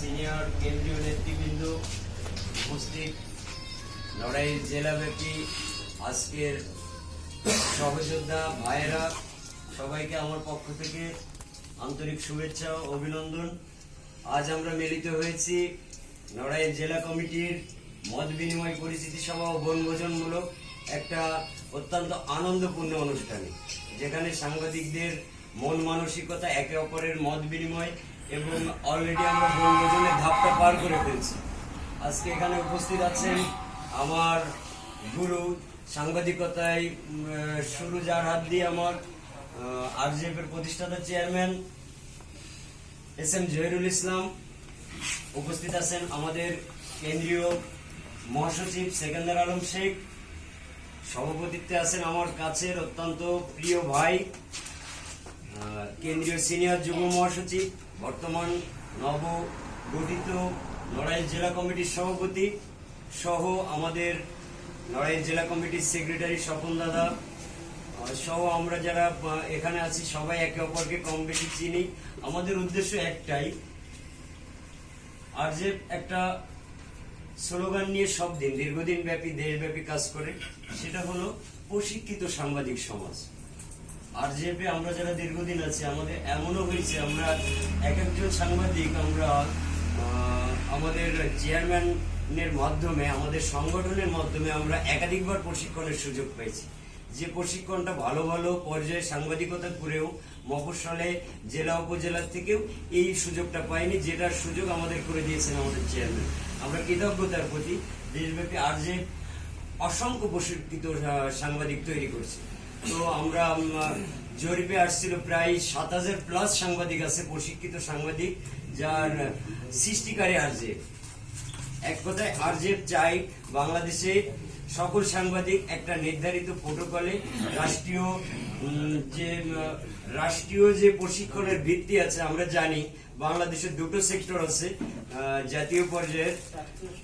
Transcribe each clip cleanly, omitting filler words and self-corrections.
Senior কেন্দ্রীয় নেতৃবৃন্দ উপস্থিত, নড়াইল জেলাব্যাপী আজকের সহযোদ্ধা ভাইয়েরা, সবাইকে আমার পক্ষ থেকে আন্তরিক শুভেচ্ছা ও অভিনন্দন। আজ আমরা মিলিত হয়েছি নড়াইল জেলা কমিটির মত বিনিময় পরিচিতি সভা ও বনভোজনমূলক একটা অত্যন্ত আনন্দপূর্ণ অনুষ্ঠানে, যেখানে সাংবাদিকদের মন মানসিকতা, একে অপরের মত বিনিময় এবং অলরেডি আমরা বনভোজনের ধাপটা পার করে ফেলছি। আজকে এখানে উপস্থিত আছেন আমার গুরু, সাংবাদিকতায় শুরু যার হাত দিয়ে আমার আরজেএফ এর প্রতিষ্ঠাতা চেয়ারম্যান এস.এম. জহিরুল ইসলাম। উপস্থিত আছেন আমাদের কেন্দ্রীয় মহাসচিব সেকেন্দার আলম শেখ। সভাপতিত্বে আছেন আমার কাছের অত্যন্ত প্রিয় ভাই, কেন্দ্রীয় সিনিয়র যুব মহাসচিব, বর্তমান নবগঠিত নড়াইল জেলা কমিটির সভাপতি সহ আমাদের নড়াইল জেলা কমিটির সেক্রেটারি স্বপন দাদা সহ আমরা যারা এখানে আছি সবাই একে অপরকে কম বেশি চিনি। আমাদের উদ্দেশ্য একটাই, আরজেএফ একটা স্লোগান নিয়ে সব দিন দীর্ঘদিন ব্যাপী দেশব্যাপী কাজ করে, সেটা হলো প্রশিক্ষিত সাংবাদিক সমাজ। আরজেএফ এ আমরা যারা দীর্ঘদিন আছি, আমাদের এমনও হয়েছে আমরা এক একজন সাংবাদিক আমরা আমাদের চেয়ারম্যানের মাধ্যমে, আমাদের সংগঠনের মাধ্যমে আমরা একাধিকবার প্রশিক্ষণের সুযোগ পেয়েছি। যে প্রশিক্ষণটা ভালো ভালো পর্যায়ে সাংবাদিকতা করেও মফস্বলে জেলা উপজেলার থেকেও এই সুযোগটা পাইনি, যেটার সুযোগ আমাদের করে দিয়েছেন আমাদের চেয়ারম্যান। আমরা কৃতজ্ঞতার প্রতি দেশব্যাপী আরজেএফ অসংখ্য প্রশিক্ষিত সাংবাদিক তৈরি করছে। তো আমরা জরিপে আসছিল প্রায় ৭,০০০+ সাংবাদিক আছে, প্রশিক্ষিত সাংবাদিক, যার সৃষ্টিকারী আরজেএফ। এক কথায় আরজেএফ চাই বাংলাদেশে সকল সাংবাদিক একটা নির্ধারিত প্রোটোকলে রাষ্ট্রীয় যে প্রশিক্ষণের ভিত্তি আছে। আমরা জানি বাংলাদেশের দুটো সেক্টর আছে জাতীয় পর্যায়ের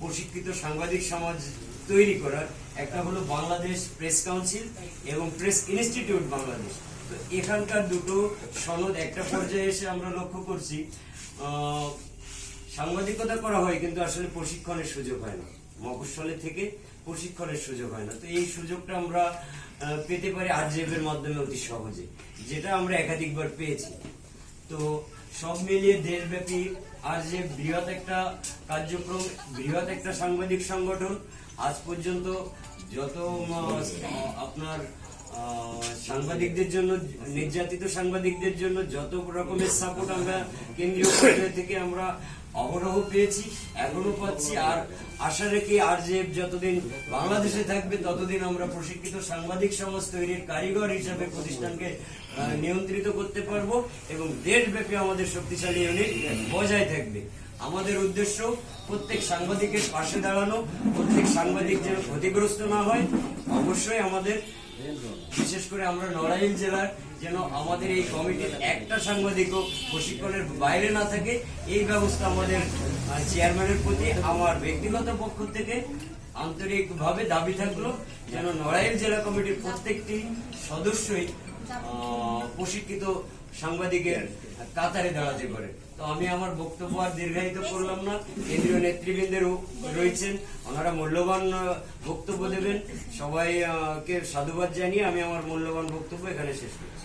প্রশিক্ষিত সাংবাদিক সমাজ তৈরি করার, একটা হলো বাংলাদেশ প্রেস কাউন্সিল এবং প্রেস ইনস্টিটিউট বাংলাদেশ। তো এখানকার দুটো সনদ একটা পর্যায়ে এসে আমরা লক্ষ্য করছি সাংবাদিকতা করা হয় কিন্তু আসলে প্রশিক্ষণের সুযোগ হয় না, মফস্বলে থেকে প্রশিক্ষণের সুযোগ হয় না। তো এই সুযোগটা আমরা পেতে পারি আরজেএফ এর মাধ্যমে অতি সহজে, যেটা আমরা একাধিকবার পেয়েছি। তো সব মিলিয়ে দেশব্যাপী আরজেএফ বৃহৎ একটা কার্যক্রম, বৃহৎ একটা সাংবাদিক সংগঠন। আজ পর্যন্ত যত আপনার সাংবাদিকদের জন্য, নির্যাতিত সাংবাদিকদের জন্য যত রকমের সাপোর্ট আমরা কেন্দ্রীয় পর্যায় থেকে আমরা অবরোহ পেয়েছি, এখনো পাচ্ছি। আর আশা রেখে আরজেএফ যতদিন বাংলাদেশে থাকবে ততদিন আমরা প্রশিক্ষিত সাংবাদিক সমাজ তৈরির কারিগর হিসাবে প্রতিষ্ঠানকে নিয়ন্ত্রিত করতে পারবো এবং দেশব্যাপী আমাদের শক্তিশালী ইউনিট বজায় থাকবে। আমাদের উদ্দেশ্য প্রত্যেক সাংবাদিকের পাশে দাঁড়ানো, প্রত্যেক সাংবাদিক যেন ক্ষতিগ্রস্ত না হয়। অবশ্যই আমাদের, বিশেষ করে আমরা নড়াইল জেলার যেন আমাদের এই কমিটির একটা সাংবাদিকও প্রশিক্ষণের বাইরে না থাকে, এই ব্যবস্থা আমাদের চেয়ারম্যানের প্রতি আমার ব্যক্তিগত পক্ষ থেকে আন্তরিকভাবে দাবি থাকলো, যেন নড়াইল জেলা কমিটির প্রত্যেকটি সদস্যই প্রশিক্ষিত সাংবাদিকের কাতারে দাঁড়াতে পারে। তো আমি আমার বক্তব্য আর দীর্ঘায়িত করলাম না। কেন্দ্রীয় নেতৃবৃন্দেরও রয়েছেন, ওনারা মূল্যবান বক্তব্য দেবেন। সবাইকে সাধুবাদ জানিয়ে আমি আমার মূল্যবান বক্তব্য এখানে শেষ করছি।